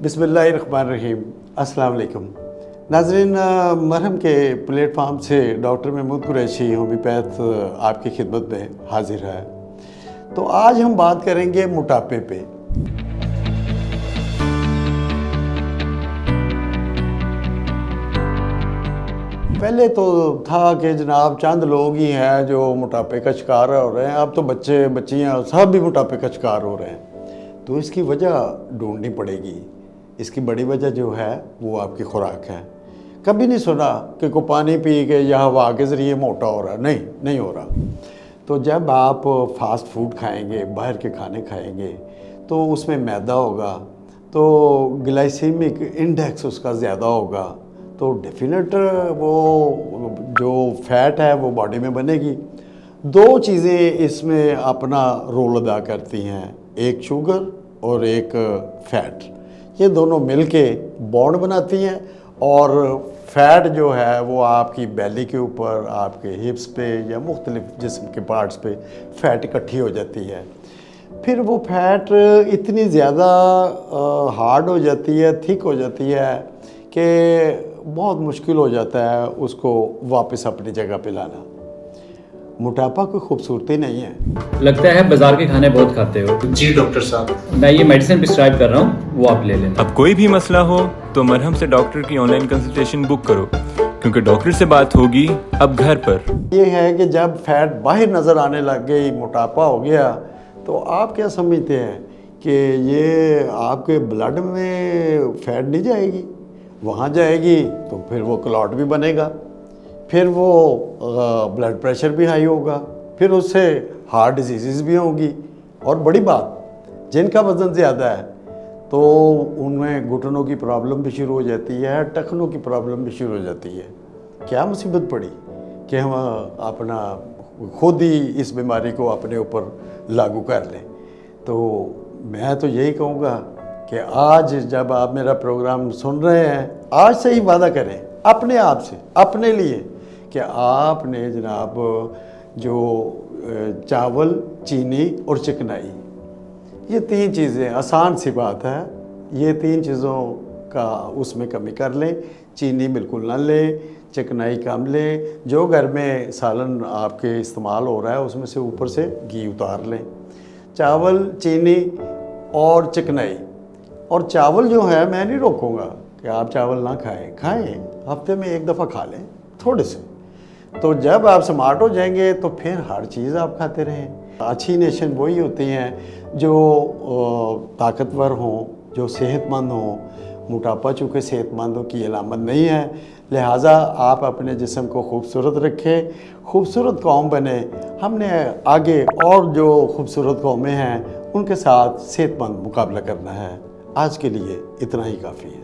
बिस्मिल्लाहिर्रहमानिर्रहीम। अस्सलाम वालेकुम नाज़रीन, मरहम के प्लेटफार्म से डॉक्टर महमूद कुरैशी होम्योपैथ आपकी खिदमत में हाजिर है। तो आज हम बात करेंगे मोटापे पे। पहले तो था कि जनाब चंद लोग ही हैं जो मोटापे का शिकार हो रहे हैं, अब तो बच्चे बच्चियां सब भी मोटापे का शिकार हो रहे हैं। तो इसकी वजह ढूंढनी पड़ेगी। इसकी बड़ी वजह जो है वो आपकी खुराक है। कभी नहीं सुना कि कोई पानी पी के या हवा के ज़रिए मोटा हो रहा, नहीं हो रहा। तो जब आप फास्ट फूड खाएंगे, बाहर के खाने खाएंगे, तो उसमें मैदा होगा, तो ग्लाइसेमिक इंडेक्स उसका ज़्यादा होगा, तो डेफिनेट वो जो फैट है वो बॉडी में बनेगी। दो चीज़ें इसमें अपना रोल अदा करती हैं, एक शुगर और एक फैट। ये दोनों मिलके बॉन्ड बनाती हैं और फैट जो है वो आपकी बेली के ऊपर, आपके हिप्स पे या मुख्तलिफ जिस्म के पार्ट्स पे फैट इकट्ठी हो जाती है। फिर वो फैट इतनी ज़्यादा हार्ड हो जाती है, थिक हो जाती है कि बहुत मुश्किल हो जाता है उसको वापस अपनी जगह पे लाना। मोटापा कोई खूबसूरती नहीं है। लगता है बाजार के खाने बहुत खाते हो। जी डॉक्टर साहब, मैं ये मेडिसिन प्रिस्क्राइब कर रहा हूँ, वो आप ले लेना। अब कोई भी मसला हो तो मरहम से डॉक्टर की ऑनलाइन कंसल्टेशन बुक करो, क्योंकि डॉक्टर से बात होगी अब घर पर। ये है कि जब फैट बाहर नज़र आने लग गई, मोटापा हो गया, तो आप क्या समझते हैं कि ये आपके ब्लड में फैट नहीं जाएगी? वहाँ जाएगी तो फिर वो क्लॉट भी बनेगा, फिर वो ब्लड प्रेशर भी हाई होगा, फिर उससे हार्ट डिजीज़ भी होंगी। और बड़ी बात, जिनका वज़न ज़्यादा है तो उनमें घुटनों की प्रॉब्लम भी शुरू हो जाती है, टखनों की प्रॉब्लम भी शुरू हो जाती है। क्या मुसीबत पड़ी कि हम अपना खुद ही इस बीमारी को अपने ऊपर लागू कर लें। तो मैं तो यही कहूँगा कि आज जब आप मेरा प्रोग्राम सुन रहे हैं, आज से ही वादा करें अपने आप से, अपने लिए, कि आपने जनाब जो चावल, चीनी और चिकनाई, ये तीन चीज़ें, आसान सी बात है, ये तीन चीज़ों का उसमें कमी कर लें। चीनी बिल्कुल ना लें, चिकनाई कम लें। जो घर में सालन आपके इस्तेमाल हो रहा है उसमें से ऊपर से घी उतार लें। चावल, चीनी और चिकनाई। और चावल जो है, मैं नहीं रोकूंगा कि आप चावल ना खाएं, हफ्ते में एक दफ़ा खा लें थोड़े से। तो जब आप स्मार्ट हो जाएंगे तो फिर हर चीज़ आप खाते रहें। अच्छी नेशन वही होती हैं जो ताकतवर हों, जो सेहतमंद हों। मोटापा चूँकि सेहतमंदों की अलामत नहीं है, लिहाजा आप अपने जिस्म को खूबसूरत रखें, खूबसूरत कौम बने। हमने आगे और जो खूबसूरत कौमें हैं उनके साथ सेहतमंद मुकाबला करना है। आज के लिए इतना ही काफ़ी है।